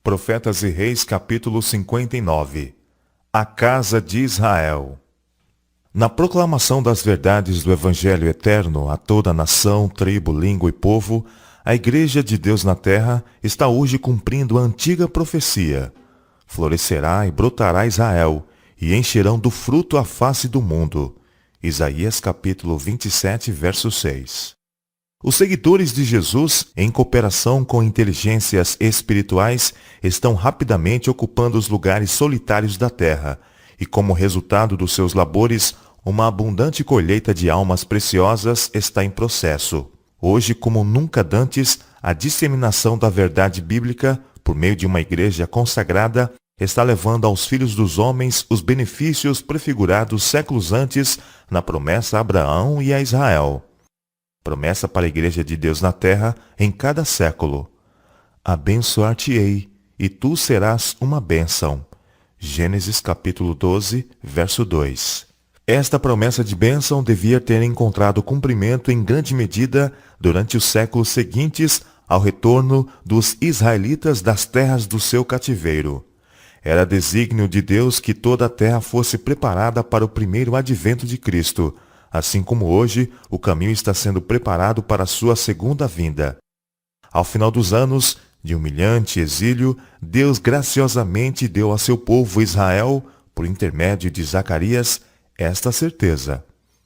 Profetas e Reis, capítulo 59. A casa de Israel. Na proclamação das verdades do Evangelho eterno a toda nação, tribo, língua e povo, a Igreja de Deus na terra está hoje cumprindo a antiga profecia. Florescerá e brotará Israel, e encherão do fruto a face do mundo. Isaías capítulo 27, verso 6. Os seguidores de Jesus, em cooperação com inteligências espirituais, estão rapidamente ocupando os lugares solitários da terra, e como resultado dos seus labores, uma abundante colheita de almas preciosas está em processo. Hoje, como nunca dantes, a disseminação da verdade bíblica, por meio de uma igreja consagrada, está levando aos filhos dos homens os benefícios prefigurados séculos antes na promessa a Abraão e a Israel. Promessa para a Igreja de Deus na terra em cada século. Abençoar-te-ei, e tu serás uma bênção. Gênesis capítulo 12, verso 2. Esta promessa de bênção devia ter encontrado cumprimento em grande medida durante os séculos seguintes ao retorno dos israelitas das terras do seu cativeiro. Era desígnio de Deus que toda a terra fosse preparada para o primeiro advento de Cristo, assim como hoje o caminho está sendo preparado para a sua segunda vinda. Ao final dos anos de humilhante exílio, Deus graciosamente deu a seu povo Israel, por intermédio de Zacarias, esta certeza: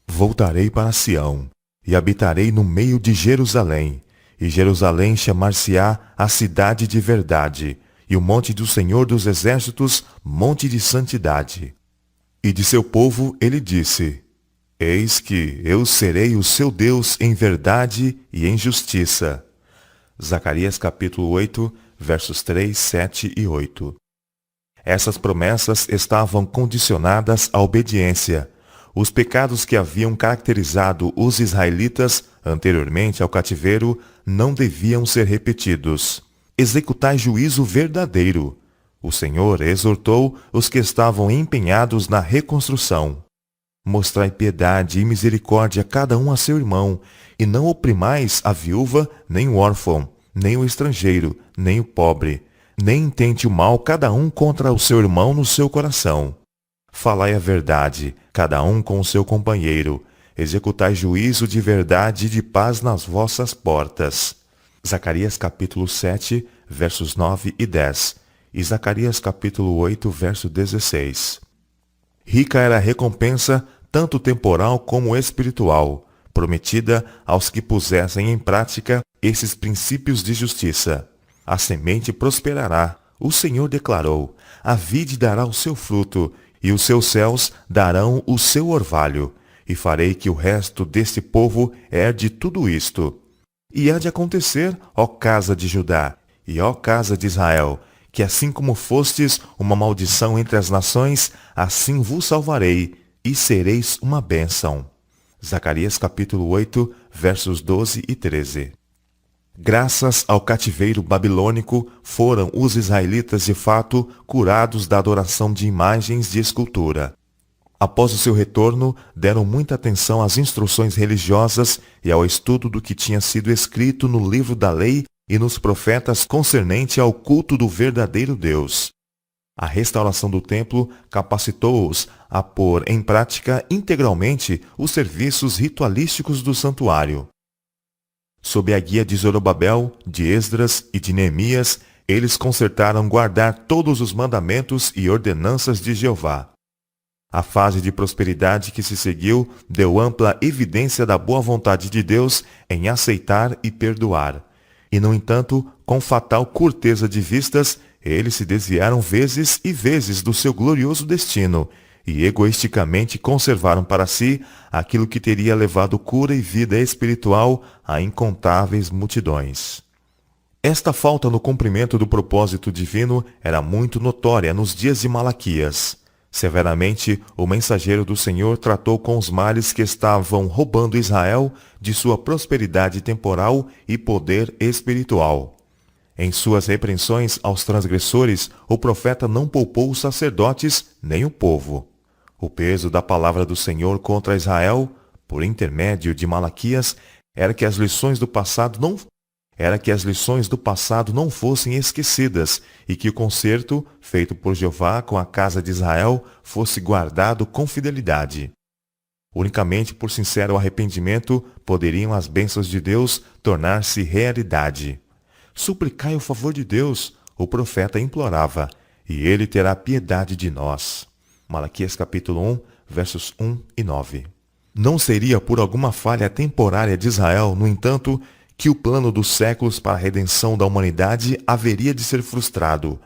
voltarei para Sião, e habitarei no meio de Jerusalém, e Jerusalém chamar-se-á a cidade de verdade, e o monte do Senhor dos Exércitos, monte de santidade. E de seu povo ele disse: Eis que eu serei o seu Deus em verdade e em justiça. Zacarias capítulo 8, versos 3, 7 e 8. Essas promessas estavam condicionadas à obediência. Os pecados que haviam caracterizado os israelitas anteriormente ao cativeiro não deviam ser repetidos. Executai juízo verdadeiro. O Senhor exortou os que estavam empenhados na reconstrução. Mostrai piedade e misericórdia cada um a seu irmão, e não oprimais a viúva, nem o órfão, nem o estrangeiro, nem o pobre, nem intente o mal cada um contra o seu irmão no seu coração. Falai a verdade, cada um com o seu companheiro, executai juízo de verdade e de paz nas vossas portas. Zacarias capítulo 7, versos 9 e 10, e Zacarias capítulo 8, verso 16. Rica era a recompensa, tanto temporal como espiritual, prometida aos que pusessem em prática esses princípios de justiça. A semente prosperará, o Senhor declarou, a vide dará o seu fruto, e os seus céus darão o seu orvalho, e farei que o resto deste povo herde tudo isto. E há de acontecer, ó casa de Judá, e ó casa de Israel, que assim como fostes uma maldição entre as nações, assim vos salvarei, e sereis uma bênção. Zacarias capítulo 8, versos 12 e 13. Graças ao cativeiro babilônico, foram os israelitas de fato curados da adoração de imagens de escultura. Após o seu retorno, deram muita atenção às instruções religiosas e ao estudo do que tinha sido escrito no livro da lei e nos profetas concernente ao culto do verdadeiro Deus. A restauração do templo capacitou-os a pôr em prática integralmente os serviços ritualísticos do santuário. Sob a guia de Zorobabel, de Esdras e de Neemias, eles concertaram guardar todos os mandamentos e ordenanças de Jeová. A fase de prosperidade que se seguiu deu ampla evidência da boa vontade de Deus em aceitar e perdoar. E, no entanto, com fatal curteza de vistas, eles se desviaram vezes e vezes do seu glorioso destino e egoisticamente conservaram para si aquilo que teria levado cura e vida espiritual a incontáveis multidões. Esta falta no cumprimento do propósito divino era muito notória nos dias de Malaquias. Severamente, o mensageiro do Senhor tratou com os males que estavam roubando Israel de sua prosperidade temporal e poder espiritual. Em suas repreensões aos transgressores, o profeta não poupou os sacerdotes nem o povo. O peso da palavra do Senhor contra Israel, por intermédio de Malaquias, era que as lições do passado não era que as lições do passado não fossem esquecidas e que o concerto feito por Jeová com a casa de Israel fosse guardado com fidelidade. Unicamente por sincero arrependimento poderiam as bênçãos de Deus tornar-se realidade. Suplicai o favor de Deus, o profeta implorava, e ele terá piedade de nós. Malaquias capítulo 1, versos 1 e 9. Não seria por alguma falha temporária de Israel, no entanto, que o plano dos séculos para a redenção da humanidade haveria de ser frustrado.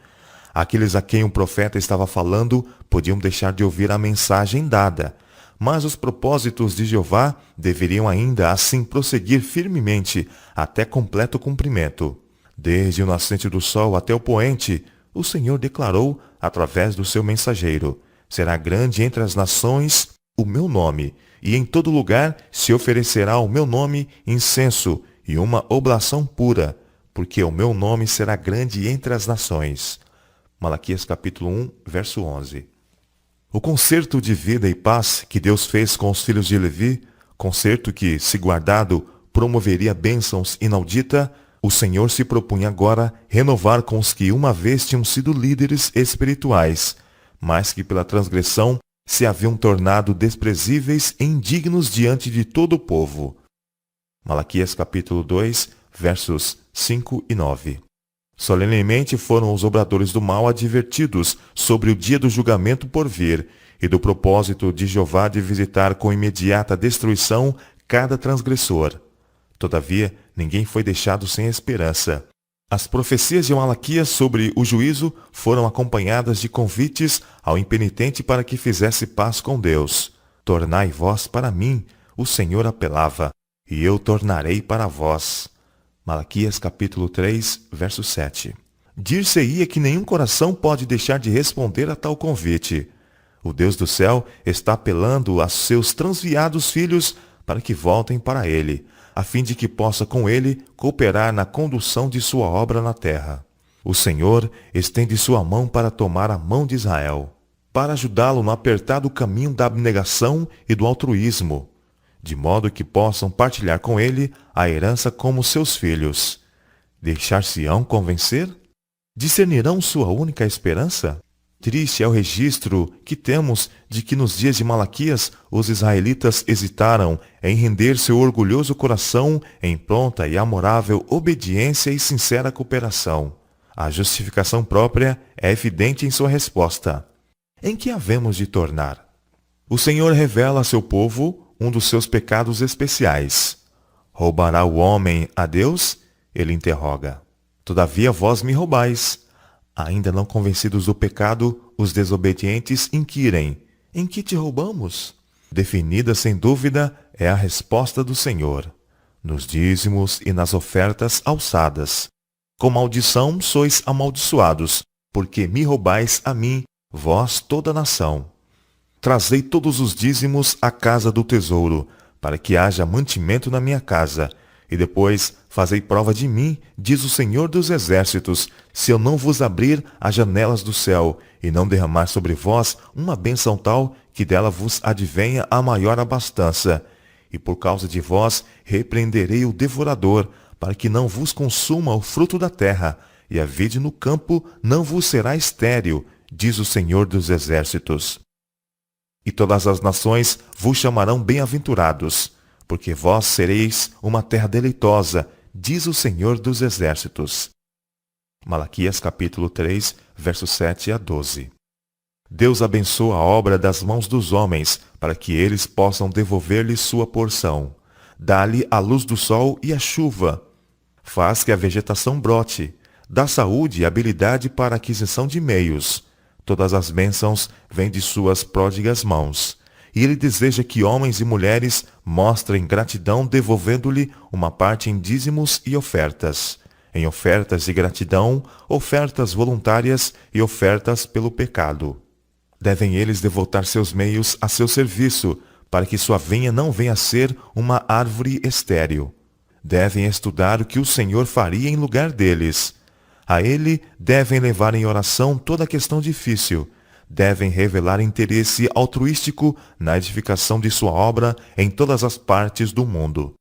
Aqueles a quem o profeta estava falando podiam deixar de ouvir a mensagem dada, mas os propósitos de Jeová deveriam ainda assim prosseguir firmemente até completo cumprimento. Desde o nascente do sol até o poente, o Senhor declarou, através do seu mensageiro: será grande entre as nações o meu nome, e em todo lugar se oferecerá ao meu nome incenso e uma oblação pura, porque o meu nome será grande entre as nações. Malaquias capítulo 1, verso 11. O concerto de vida e paz que Deus fez com os filhos de Levi, concerto que, se guardado, promoveria bênçãos inaudita, o Senhor se propunha agora renovar com os que uma vez tinham sido líderes espirituais, mas que pela transgressão se haviam tornado desprezíveis e indignos diante de todo o povo. Malaquias capítulo 2, versos 5 e 9. Solenemente foram os obradores do mal advertidos sobre o dia do julgamento por vir e do propósito de Jeová de visitar com imediata destruição cada transgressor. Todavia, ninguém foi deixado sem esperança. As profecias de Malaquias sobre o juízo foram acompanhadas de convites ao impenitente para que fizesse paz com Deus. Tornai vós para mim, o Senhor apelava, e eu tornarei para vós. Malaquias capítulo 3, verso 7. Dir-se-ia que nenhum coração pode deixar de responder a tal convite. O Deus do céu está apelando a seus transviados filhos para que voltem para ele, a fim de que possa com ele cooperar na condução de sua obra na terra. O Senhor estende sua mão para tomar a mão de Israel, para ajudá-lo no apertado caminho da abnegação e do altruísmo, de modo que possam partilhar com ele a herança como seus filhos. Deixar-se-ão convencer? Discernirão sua única esperança? Triste é o registro que temos de que nos dias de Malaquias os israelitas hesitaram em render seu orgulhoso coração em pronta e amorável obediência e sincera cooperação. A justificação própria é evidente em sua resposta. Em que havemos de tornar? O Senhor revela a seu povo um dos seus pecados especiais. Roubará o homem a Deus? Ele interroga. Todavia vós me roubais. Ainda não convencidos do pecado, os desobedientes inquirem: em que te roubamos? Definida sem dúvida é a resposta do Senhor: nos dízimos e nas ofertas alçadas. Com maldição sois amaldiçoados, porque me roubais a mim, vós toda a nação. Trazei todos os dízimos à casa do tesouro, para que haja mantimento na minha casa, e depois fazei prova de mim, diz o Senhor dos Exércitos, se eu não vos abrir as janelas do céu, e não derramar sobre vós uma bênção tal, que dela vos advenha a maior abastança. E por causa de vós repreenderei o devorador, para que não vos consuma o fruto da terra, e a vide no campo não vos será estéril, diz o Senhor dos Exércitos. E todas as nações vos chamarão bem-aventurados, porque vós sereis uma terra deleitosa, diz o Senhor dos Exércitos. Malaquias capítulo 3, versos 7 a 12. Deus abençoa a obra das mãos dos homens, para que eles possam devolver-lhe sua porção. Dá-lhe a luz do sol e a chuva. Faz que a vegetação brote. Dá saúde e habilidade para a aquisição de meios. Todas as bênçãos vêm de suas pródigas mãos. E ele deseja que homens e mulheres mostrem gratidão devolvendo-lhe uma parte em dízimos e ofertas. Em ofertas de gratidão, ofertas voluntárias e ofertas pelo pecado. Devem eles devotar seus meios a seu serviço, para que sua vinha não venha a ser uma árvore estéril. Devem estudar o que o Senhor faria em lugar deles. A ele devem levar em oração toda questão difícil. Devem revelar interesse altruístico na edificação de sua obra em todas as partes do mundo.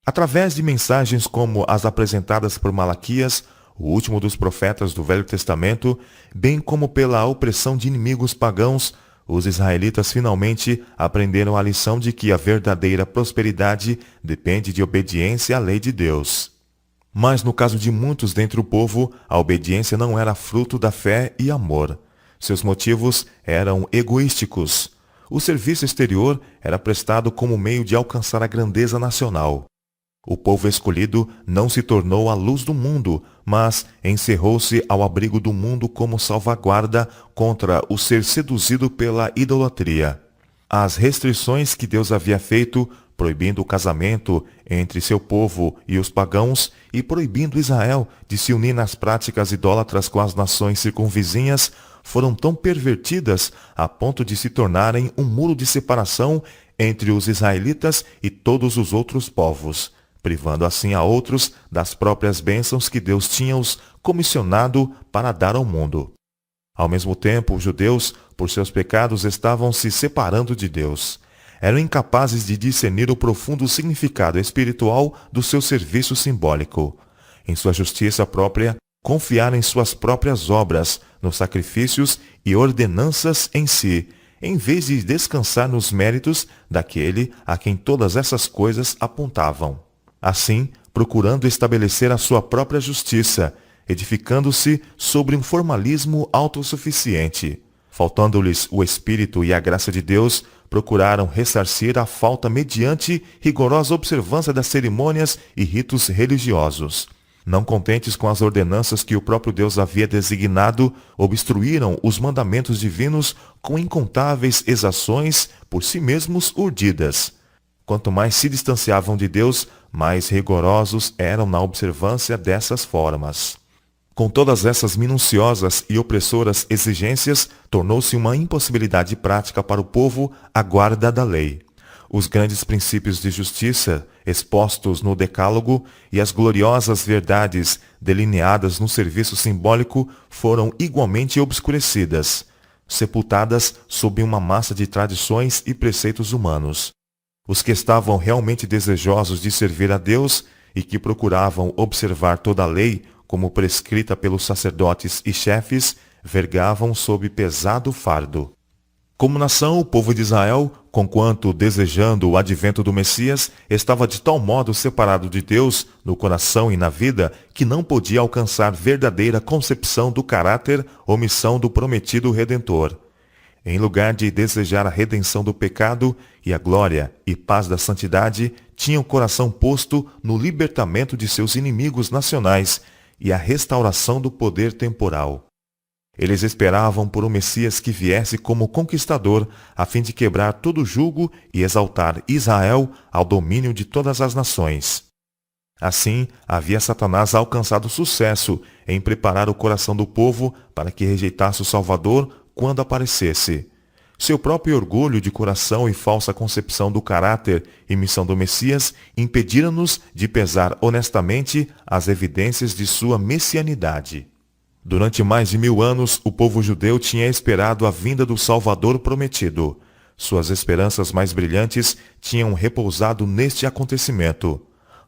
Através de mensagens como as apresentadas por Malaquias, o último dos profetas do Velho Testamento, bem como pela opressão de inimigos pagãos, os israelitas finalmente aprenderam a lição de que a verdadeira prosperidade depende de obediência à lei de Deus. Mas no caso de muitos dentre o povo, a obediência não era fruto da fé e amor. Seus motivos eram egoísticos. O serviço exterior era prestado como meio de alcançar a grandeza nacional. O povo escolhido não se tornou a luz do mundo, mas encerrou-se ao abrigo do mundo como salvaguarda contra o ser seduzido pela idolatria. As restrições que Deus havia feito, proibindo o casamento entre seu povo e os pagãos e proibindo Israel de se unir nas práticas idólatras com as nações circunvizinhas, foram tão pervertidas a ponto de se tornarem um muro de separação entre os israelitas e todos os outros povos, privando assim a outros das próprias bênçãos que Deus tinha os comissionado para dar ao mundo. Ao mesmo tempo, os judeus, por seus pecados, estavam se separando de Deus. Eram incapazes de discernir o profundo significado espiritual do seu serviço simbólico. Em sua justiça própria, confiaram em suas próprias obras, nos sacrifícios e ordenanças em si, em vez de descansar nos méritos daquele a quem todas essas coisas apontavam. Assim, procurando estabelecer a sua própria justiça, edificando-se sobre um formalismo autossuficiente. Faltando-lhes o Espírito e a graça de Deus, procuraram ressarcir a falta mediante rigorosa observância das cerimônias e ritos religiosos. Não contentes com as ordenanças que o próprio Deus havia designado, obstruíram os mandamentos divinos com incontáveis exações por si mesmos urdidas. Quanto mais se distanciavam de Deus, mais rigorosos eram na observância dessas formas. Com todas essas minuciosas e opressoras exigências, tornou-se uma impossibilidade prática para o povo a guarda da lei. Os grandes princípios de justiça expostos no Decálogo e as gloriosas verdades delineadas no serviço simbólico foram igualmente obscurecidas, sepultadas sob uma massa de tradições e preceitos humanos. Os que estavam realmente desejosos de servir a Deus e que procuravam observar toda a lei como prescrita pelos sacerdotes e chefes, vergavam sob pesado fardo. Como nação, o povo de Israel, conquanto desejando o advento do Messias, estava de tal modo separado de Deus, no coração e na vida, que não podia alcançar verdadeira concepção do caráter ou missão do prometido Redentor. Em lugar de desejar a redenção do pecado e a glória e paz da santidade, tinha o coração posto no libertamento de seus inimigos nacionais e a restauração do poder temporal. Eles esperavam por um Messias que viesse como conquistador, a fim de quebrar todo jugo e exaltar Israel ao domínio de todas as nações. Assim, havia Satanás alcançado sucesso em preparar o coração do povo para que rejeitasse o Salvador quando aparecesse. Seu próprio orgulho de coração e falsa concepção do caráter e missão do Messias impediram-nos de pesar honestamente as evidências de sua messianidade. Durante mais de 1000 anos, o povo judeu tinha esperado a vinda do Salvador prometido. Suas esperanças mais brilhantes tinham repousado neste acontecimento.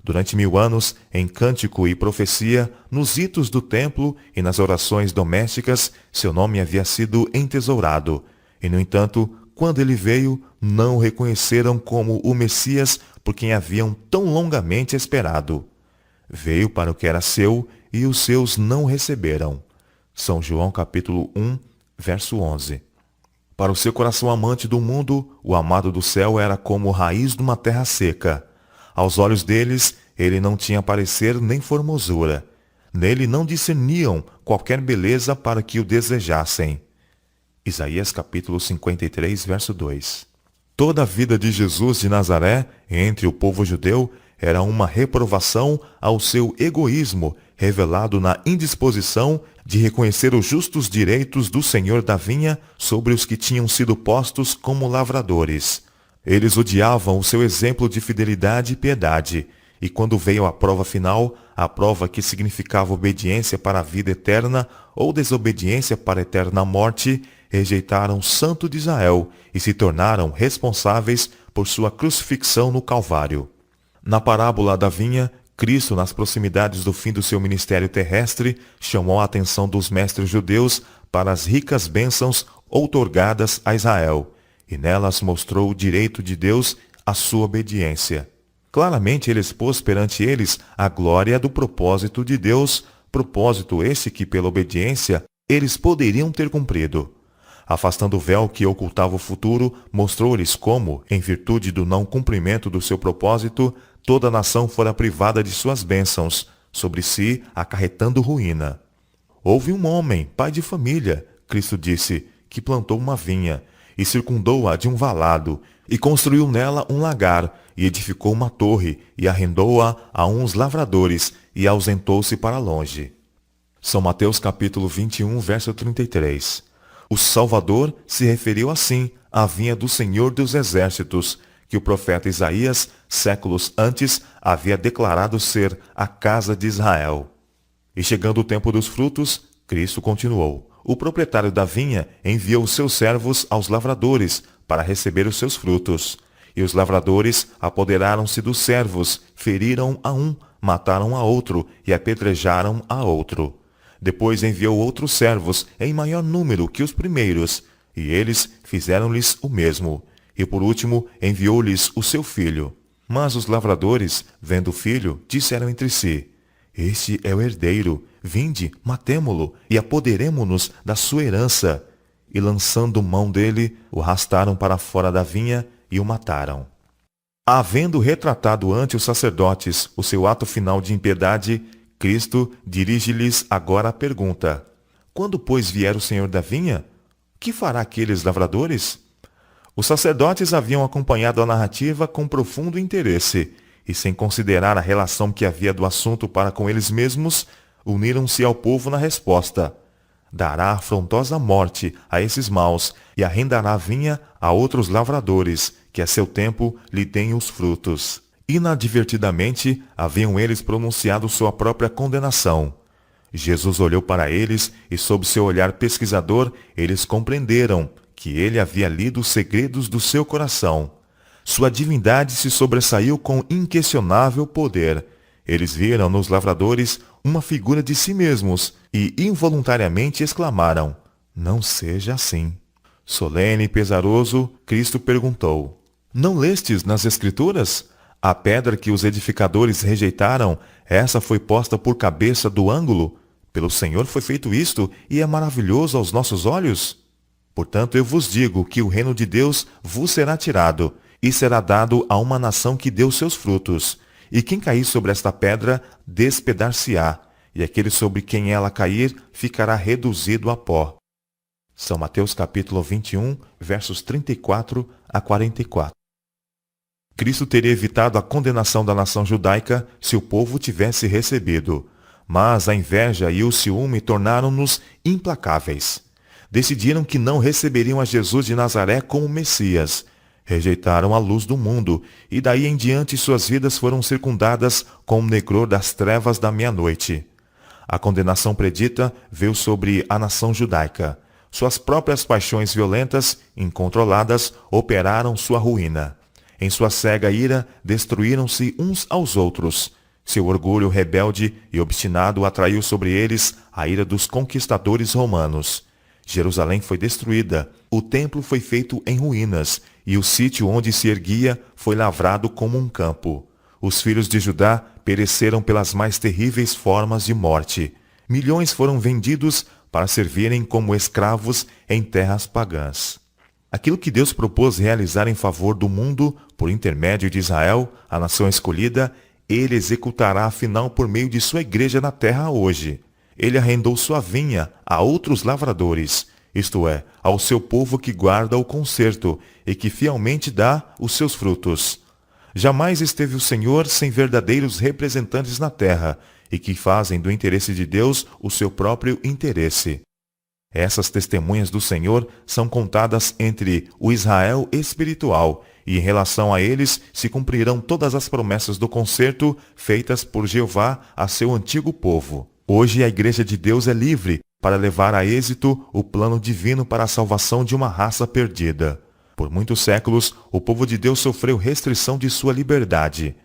Durante 1000 anos, em cântico e profecia, nos ritos do templo e nas orações domésticas, seu nome havia sido entesourado. E, no entanto, quando ele veio, não o reconheceram como o Messias por quem haviam tão longamente esperado. Veio para o que era seu, e os seus não receberam. São João capítulo 1, verso 11. Para o seu coração amante do mundo, o amado do céu era como raiz de uma terra seca. Aos olhos deles, ele não tinha parecer nem formosura. Nele não discerniam qualquer beleza para que o desejassem. Isaías capítulo 53, verso 2. Toda a vida de Jesus de Nazaré, entre o povo judeu, era uma reprovação ao seu egoísmo, revelado na indisposição de reconhecer os justos direitos do Senhor da vinha sobre os que tinham sido postos como lavradores. Eles odiavam o seu exemplo de fidelidade e piedade, e quando veio a prova final, a prova que significava obediência para a vida eterna ou desobediência para a eterna morte, rejeitaram o Santo de Israel e se tornaram responsáveis por sua crucifixão no Calvário. Na parábola da vinha, Cristo, nas proximidades do fim do seu ministério terrestre, chamou a atenção dos mestres judeus para as ricas bênçãos outorgadas a Israel, e nelas mostrou o direito de Deus à sua obediência. Claramente ele expôs perante eles a glória do propósito de Deus, propósito esse que, pela obediência, eles poderiam ter cumprido. Afastando o véu que ocultava o futuro, mostrou-lhes como, em virtude do não cumprimento do seu propósito, toda a nação fora privada de suas bênçãos, sobre si acarretando ruína. Houve um homem, pai de família, Cristo disse, que plantou uma vinha, e circundou-a de um valado, e construiu nela um lagar, e edificou uma torre, e arrendou-a a uns lavradores, e ausentou-se para longe. São Mateus capítulo 21, verso 33. O Salvador se referiu assim à vinha do Senhor dos Exércitos, que o profeta Isaías, séculos antes, havia declarado ser a casa de Israel. E chegando o tempo dos frutos, Cristo continuou. O proprietário da vinha enviou os seus servos aos lavradores para receber os seus frutos. E os lavradores apoderaram-se dos servos, feriram a um, mataram a outro e apedrejaram a outro. Depois enviou outros servos em maior número que os primeiros, e eles fizeram-lhes o mesmo. E por último enviou-lhes o seu filho. Mas os lavradores, vendo o filho, disseram entre si: Este é o herdeiro, vinde, matemo-lo, e apoderemo-nos da sua herança. E lançando mão dele, o arrastaram para fora da vinha e o mataram. Havendo retratado ante os sacerdotes o seu ato final de impiedade, Cristo dirige-lhes agora a pergunta: Quando, pois, vier o Senhor da vinha, que fará aqueles lavradores? Os sacerdotes haviam acompanhado a narrativa com profundo interesse, e sem considerar a relação que havia do assunto para com eles mesmos, uniram-se ao povo na resposta: Dará afrontosa morte a esses maus, e arrendará a vinha a outros lavradores, que a seu tempo lhe deem os frutos. Inadvertidamente, haviam eles pronunciado sua própria condenação. Jesus olhou para eles e, sob seu olhar pesquisador, eles compreenderam que ele havia lido os segredos do seu coração. Sua divindade se sobressaiu com inquestionável poder. Eles viram nos lavradores uma figura de si mesmos e involuntariamente exclamaram: Não seja assim. Solene e pesaroso, Cristo perguntou: Não lestes nas Escrituras? A pedra que os edificadores rejeitaram, essa foi posta por cabeça do ângulo. Pelo Senhor foi feito isto, e é maravilhoso aos nossos olhos. Portanto, eu vos digo que o reino de Deus vos será tirado, e será dado a uma nação que deu seus frutos. E quem cair sobre esta pedra, despedar-se-á, e aquele sobre quem ela cair, ficará reduzido a pó. São Mateus capítulo 21, versos 34 a 44. Cristo teria evitado a condenação da nação judaica se o povo tivesse recebido. Mas a inveja e o ciúme tornaram-nos implacáveis. Decidiram que não receberiam a Jesus de Nazaré como Messias. Rejeitaram a luz do mundo, e daí em diante suas vidas foram circundadas com o negror das trevas da meia-noite. A condenação predita veio sobre a nação judaica. Suas próprias paixões violentas, incontroladas, operaram sua ruína. Em sua cega ira, destruíram-se uns aos outros. Seu orgulho rebelde e obstinado atraiu sobre eles a ira dos conquistadores romanos. Jerusalém foi destruída, o templo foi feito em ruínas, e o sítio onde se erguia foi lavrado como um campo. Os filhos de Judá pereceram pelas mais terríveis formas de morte. Milhões foram vendidos para servirem como escravos em terras pagãs. Aquilo que Deus propôs realizar em favor do mundo, por intermédio de Israel, a nação escolhida, ele executará afinal por meio de sua igreja na terra hoje. Ele arrendou sua vinha a outros lavradores, isto é, ao seu povo que guarda o concerto e que fielmente dá os seus frutos. Jamais esteve o Senhor sem verdadeiros representantes na terra, e que fazem do interesse de Deus o seu próprio interesse. Essas testemunhas do Senhor são contadas entre o Israel espiritual, e em relação a eles se cumprirão todas as promessas do concerto feitas por Jeová a seu antigo povo. Hoje a Igreja de Deus é livre para levar a êxito o plano divino para a salvação de uma raça perdida. Por muitos séculos, o povo de Deus sofreu restrição de sua liberdade.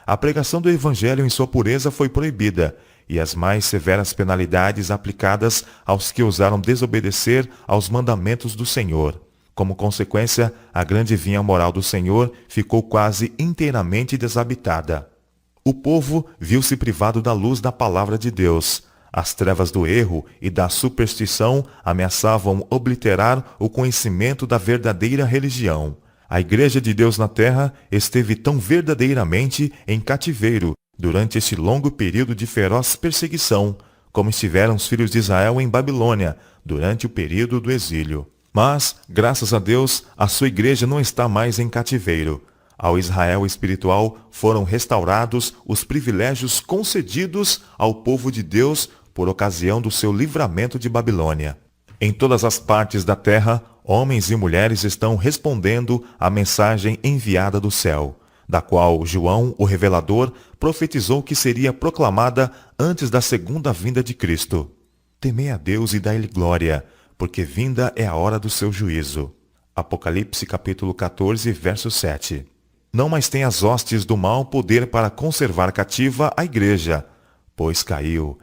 A pregação do Evangelho em sua pureza foi proibida, e as mais severas penalidades aplicadas aos que ousaram desobedecer aos mandamentos do Senhor. Como consequência, a grande vinha moral do Senhor ficou quase inteiramente desabitada. O povo viu-se privado da luz da palavra de Deus. As trevas do erro e da superstição ameaçavam obliterar o conhecimento da verdadeira religião. A Igreja de Deus na Terra esteve tão verdadeiramente em cativeiro durante este longo período de feroz perseguição, como estiveram os filhos de Israel em Babilônia durante o período do exílio. Mas, graças a Deus, a sua igreja não está mais em cativeiro. Ao Israel espiritual foram restaurados os privilégios concedidos ao povo de Deus por ocasião do seu livramento de Babilônia. Em todas as partes da terra, homens e mulheres estão respondendo à mensagem enviada do céu, da qual João, o revelador, profetizou que seria proclamada antes da segunda vinda de Cristo. Temei a Deus e dai-lhe glória, porque vinda é a hora do seu juízo. Apocalipse capítulo 14, verso 7. Não mais tem as hostes do mal poder para conservar cativa a igreja, pois caiu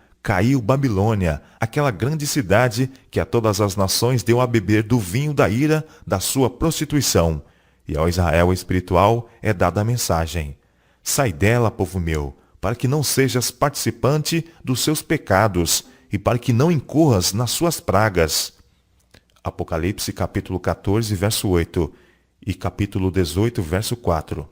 Babilônia, aquela grande cidade que a todas as nações deu a beber do vinho da ira da sua prostituição. E ao Israel espiritual é dada a mensagem: sai dela, povo meu, para que não sejas participante dos seus pecados e para que não incorras nas suas pragas. Apocalipse capítulo 14, verso 8 e capítulo 18, verso 4.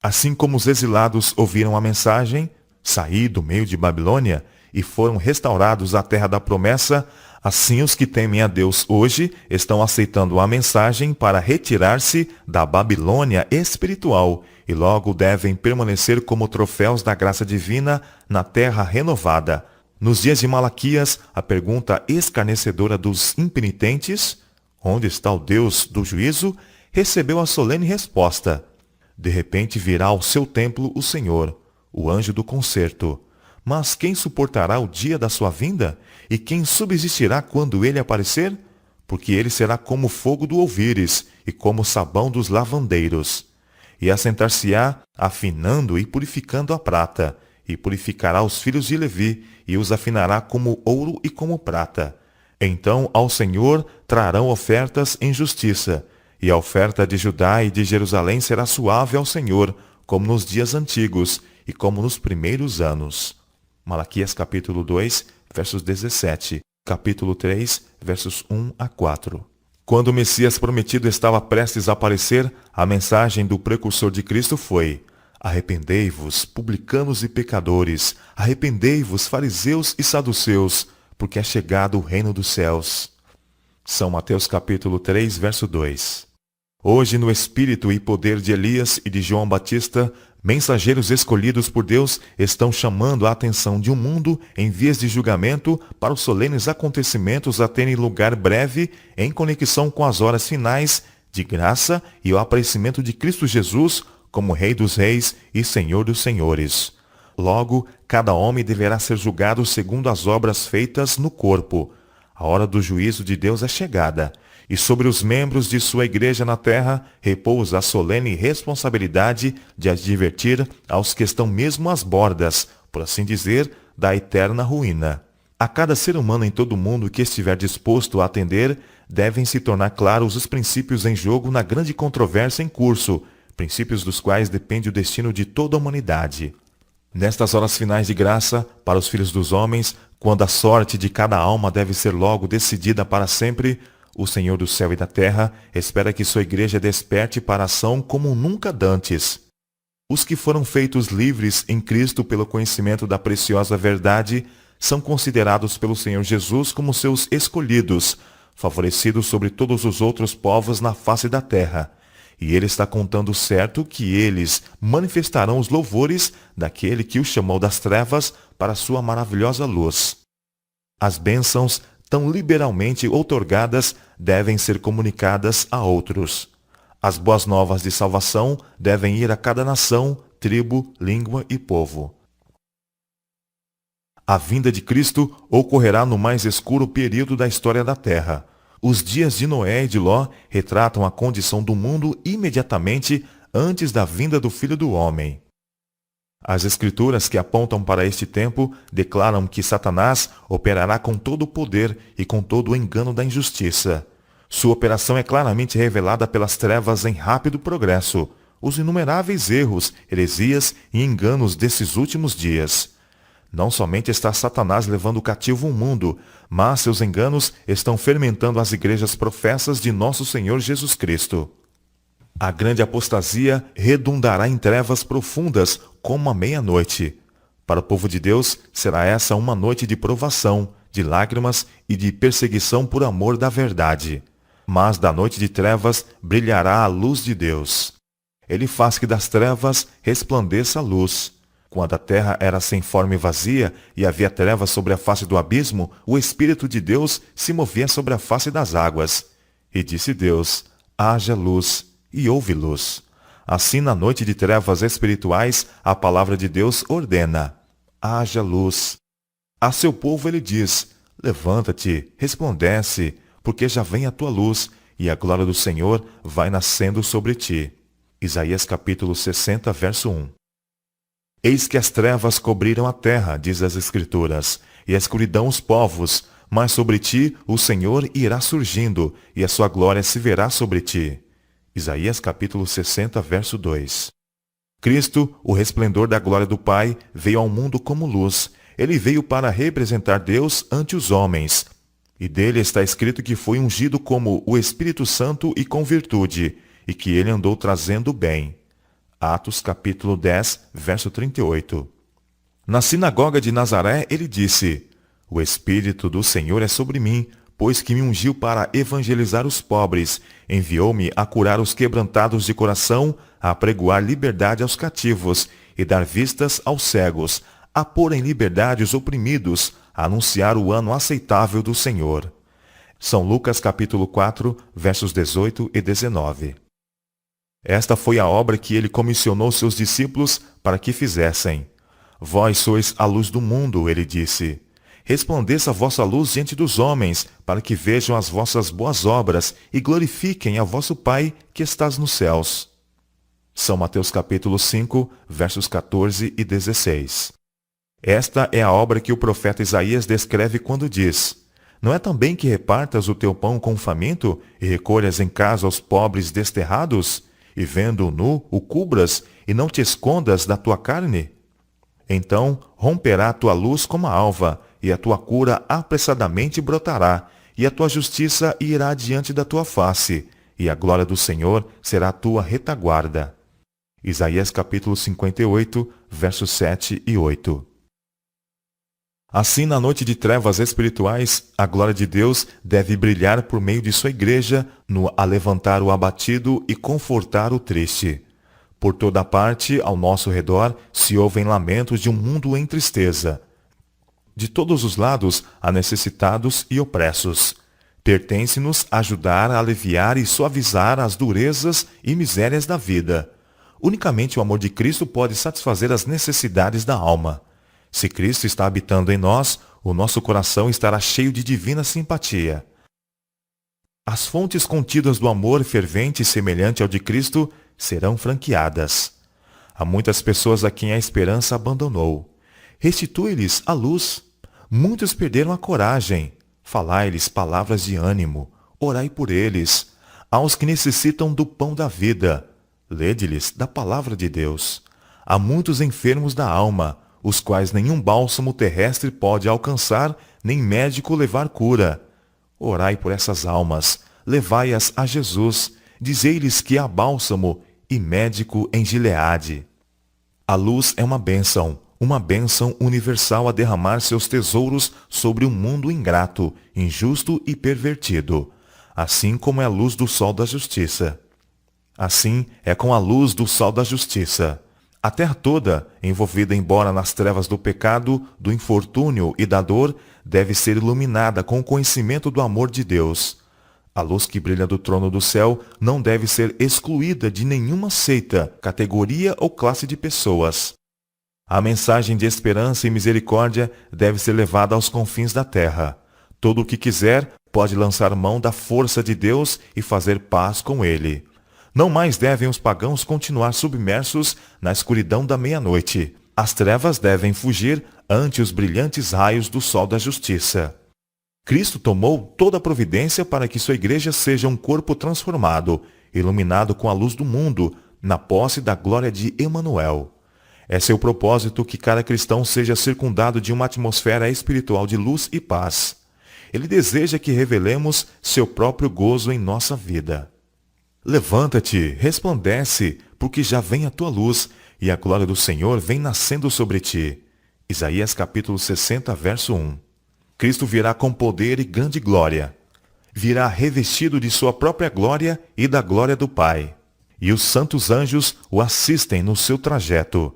Assim como os exilados ouviram a mensagem, saí do meio de Babilônia, e foram restaurados à terra da promessa, assim os que temem a Deus hoje estão aceitando a mensagem para retirar-se da Babilônia espiritual e logo devem permanecer como troféus da graça divina na terra renovada. Nos dias de Malaquias, a pergunta escarnecedora dos impenitentes, onde está o Deus do juízo, recebeu a solene resposta: de repente virá ao seu templo o Senhor, o anjo do concerto. Mas quem suportará o dia da sua vinda? E quem subsistirá quando ele aparecer? Porque ele será como o fogo do ouvires e como o sabão dos lavandeiros. E assentar-se-á, afinando e purificando a prata, e purificará os filhos de Levi, e os afinará como ouro e como prata. Então ao Senhor trarão ofertas em justiça, e a oferta de Judá e de Jerusalém será suave ao Senhor, como nos dias antigos, e como nos primeiros anos. Malaquias capítulo 2, versos 17, capítulo 3, versos 1 a 4. Quando o Messias prometido estava prestes a aparecer, a mensagem do precursor de Cristo foi: arrependei-vos, publicanos e pecadores, arrependei-vos, fariseus e saduceus, porque é chegado o reino dos céus. São Mateus capítulo 3, verso 2. Hoje, no espírito e poder de Elias e de João Batista, mensageiros escolhidos por Deus estão chamando a atenção de um mundo em vias de julgamento para os solenes acontecimentos a terem lugar breve em conexão com as horas finais de graça e o aparecimento de Cristo Jesus como Rei dos Reis e Senhor dos Senhores. Logo, cada homem deverá ser julgado segundo as obras feitas no corpo. A hora do juízo de Deus é chegada, e sobre os membros de sua igreja na terra repousa a solene responsabilidade de advertir aos que estão mesmo às bordas, por assim dizer, da eterna ruína. A cada ser humano em todo o mundo que estiver disposto a atender, devem se tornar claros os princípios em jogo na grande controvérsia em curso, princípios dos quais depende o destino de toda a humanidade. Nestas horas finais de graça, para os filhos dos homens, quando a sorte de cada alma deve ser logo decidida para sempre, o Senhor do céu e da terra espera que sua igreja desperte para a ação como nunca dantes. Os que foram feitos livres em Cristo pelo conhecimento da preciosa verdade são considerados pelo Senhor Jesus como seus escolhidos, favorecidos sobre todos os outros povos na face da terra. E ele está contando certo que eles manifestarão os louvores daquele que os chamou das trevas para a sua maravilhosa luz. As bênçãos tão liberalmente outorgadas devem ser comunicadas a outros. As boas novas de salvação devem ir a cada nação, tribo, língua e povo. A vinda de Cristo ocorrerá no mais escuro período da história da Terra. Os dias de Noé e de Ló retratam a condição do mundo imediatamente antes da vinda do Filho do Homem. As escrituras que apontam para este tempo declaram que Satanás operará com todo o poder e com todo o engano da injustiça. Sua operação é claramente revelada pelas trevas em rápido progresso, os inumeráveis erros, heresias e enganos desses últimos dias. Não somente está Satanás levando cativo o mundo, mas seus enganos estão fermentando as igrejas professas de nosso Senhor Jesus Cristo. A grande apostasia redundará em trevas profundas como a meia-noite. Para o povo de Deus, será essa uma noite de provação, de lágrimas e de perseguição por amor da verdade. Mas da noite de trevas brilhará a luz de Deus. Ele faz que das trevas resplandeça a luz. Quando a terra era sem forma e vazia, e havia trevas sobre a face do abismo, o Espírito de Deus se movia sobre a face das águas. E disse Deus: haja luz, e houve luz. Assim, na noite de trevas espirituais, a palavra de Deus ordena: haja luz. A seu povo ele diz: levanta-te, resplandece, porque já vem a tua luz, e a glória do Senhor vai nascendo sobre ti. Isaías capítulo 60, verso 1. Eis que as trevas cobriram a terra, diz as Escrituras, e a escuridão os povos, mas sobre ti o Senhor irá surgindo, e a sua glória se verá sobre ti. Isaías capítulo 60, verso 2. Cristo, o resplendor da glória do Pai, veio ao mundo como luz. Ele veio para representar Deus ante os homens. E dele está escrito que foi ungido como o Espírito Santo e com virtude, e que ele andou trazendo bem. Atos capítulo 10, verso 38. Na sinagoga de Nazaré ele disse: o Espírito do Senhor é sobre mim, pois que me ungiu para evangelizar os pobres, enviou-me a curar os quebrantados de coração, a apregoar liberdade aos cativos e dar vistas aos cegos, a pôr em liberdade os oprimidos, a anunciar o ano aceitável do Senhor. São Lucas capítulo 4, versos 18 e 19. Esta foi a obra que ele comissionou seus discípulos para que fizessem. Vós sois a luz do mundo, ele disse. Resplandeça a vossa luz diante dos homens, para que vejam as vossas boas obras e glorifiquem a vosso Pai que estás nos céus. São Mateus capítulo 5, versos 14 e 16. Esta é a obra que o profeta Isaías descreve quando diz: não é também que repartas o teu pão com o faminto e recolhas em casa os pobres desterrados? E vendo-o nu, o cubras, e não te escondas da tua carne? Então romperá a tua luz como a alva, e a tua cura apressadamente brotará, e a tua justiça irá diante da tua face, e a glória do Senhor será a tua retaguarda. Isaías capítulo 58, versos 7 e 8. Assim, na noite de trevas espirituais, a glória de Deus deve brilhar por meio de sua igreja no alevantar o abatido e confortar o triste. Por toda parte, ao nosso redor, se ouvem lamentos de um mundo em tristeza. De todos os lados, há necessitados e opressos. Pertence-nos ajudar a aliviar e suavizar as durezas e misérias da vida. Unicamente o amor de Cristo pode satisfazer as necessidades da alma. Se Cristo está habitando em nós, o nosso coração estará cheio de divina simpatia. As fontes contidas do amor fervente e semelhante ao de Cristo serão franqueadas. Há muitas pessoas a quem a esperança abandonou. Restitui-lhes a luz. Muitos perderam a coragem. Falai-lhes palavras de ânimo. Orai por eles. Aos que necessitam do pão da vida, lede-lhes da palavra de Deus. Há muitos enfermos da alma, os quais nenhum bálsamo terrestre pode alcançar, nem médico levar cura. Orai por essas almas, levai-as a Jesus, dizei-lhes que há bálsamo e médico em Gileade. A luz é uma bênção universal a derramar seus tesouros sobre um mundo ingrato, injusto e pervertido, assim como é a luz do sol da justiça. Assim é com a luz do sol da justiça. A terra toda, envolvida embora nas trevas do pecado, do infortúnio e da dor, deve ser iluminada com o conhecimento do amor de Deus. A luz que brilha do trono do céu não deve ser excluída de nenhuma seita, categoria ou classe de pessoas. A mensagem de esperança e misericórdia deve ser levada aos confins da terra. Todo o que quiser pode lançar mão da força de Deus e fazer paz com Ele. Não mais devem os pagãos continuar submersos na escuridão da meia-noite. as trevas devem fugir ante os brilhantes raios do sol da justiça. Cristo tomou toda a providência para que sua igreja seja um corpo transformado, iluminado com a luz do mundo, na posse da glória de Emanuel. É seu propósito que cada cristão seja circundado de uma atmosfera espiritual de luz e paz. Ele deseja que revelemos seu próprio gozo em nossa vida. Levanta-te, resplandece, porque já vem a tua luz, e a glória do Senhor vem nascendo sobre ti. Isaías capítulo 60, verso 1. Cristo virá com poder e grande glória. Virá revestido de sua própria glória e da glória do Pai. E os santos anjos o assistem no seu trajeto.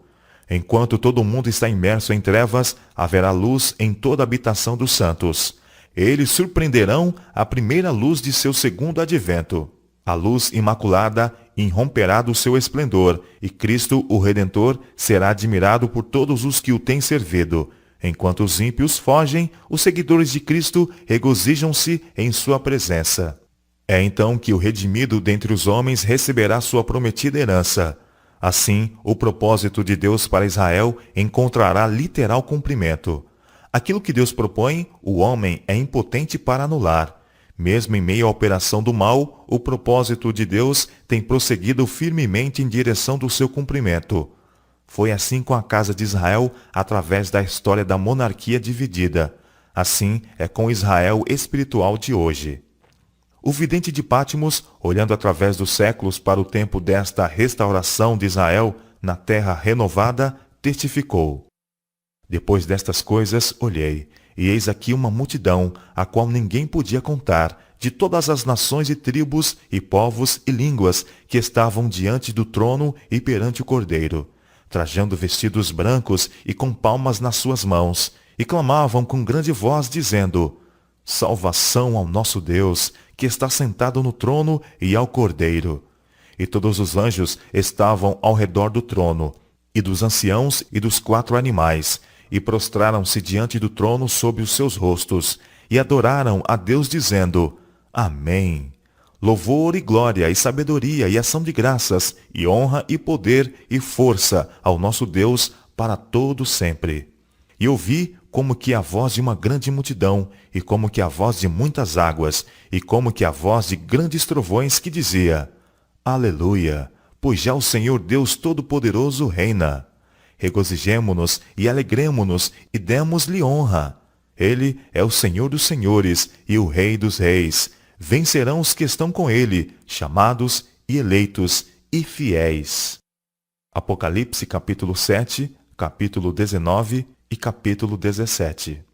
Enquanto todo mundo está imerso em trevas, haverá luz em toda a habitação dos santos. Eles surpreenderão a primeira luz de seu segundo advento. A luz imaculada irromperá do seu esplendor, e Cristo, o Redentor, será admirado por todos os que o têm servido. Enquanto os ímpios fogem, os seguidores de Cristo regozijam-se em sua presença. É então que o redimido dentre os homens receberá sua prometida herança. Assim, o propósito de Deus para Israel encontrará literal cumprimento. Aquilo que Deus propõe, o homem é impotente para anular. Mesmo em meio à operação do mal, o propósito de Deus tem prosseguido firmemente em direção do seu cumprimento. Foi assim com a casa de Israel através da história da monarquia dividida. Assim é com Israel espiritual de hoje. O vidente de Patmos, olhando através dos séculos para o tempo desta restauração de Israel na terra renovada, testificou: Depois destas coisas olhei, e eis aqui uma multidão, a qual ninguém podia contar, de todas as nações e tribos e povos e línguas que estavam diante do trono e perante o Cordeiro, trajando vestidos brancos e com palmas nas suas mãos, e clamavam com grande voz, dizendo: Salvação ao nosso Deus, que está sentado no trono, e ao Cordeiro. E todos os anjos estavam ao redor do trono, e dos anciãos e dos 4 animais, e prostraram-se diante do trono sobre os seus rostos, e adoraram a Deus, dizendo: Amém. Louvor e glória e sabedoria e ação de graças, e honra e poder e força ao nosso Deus para todo sempre. E ouvi como que a voz de uma grande multidão, e como que a voz de muitas águas, e como que a voz de grandes trovões, que dizia: Aleluia, pois já o Senhor Deus Todo-Poderoso reina. Regozijemo-nos e alegremo-nos e demos-lhe honra. Ele é o Senhor dos senhores e o Rei dos reis. Vencerão os que estão com ele, chamados e eleitos e fiéis. Apocalipse capítulo 7, capítulo 19 e capítulo 17.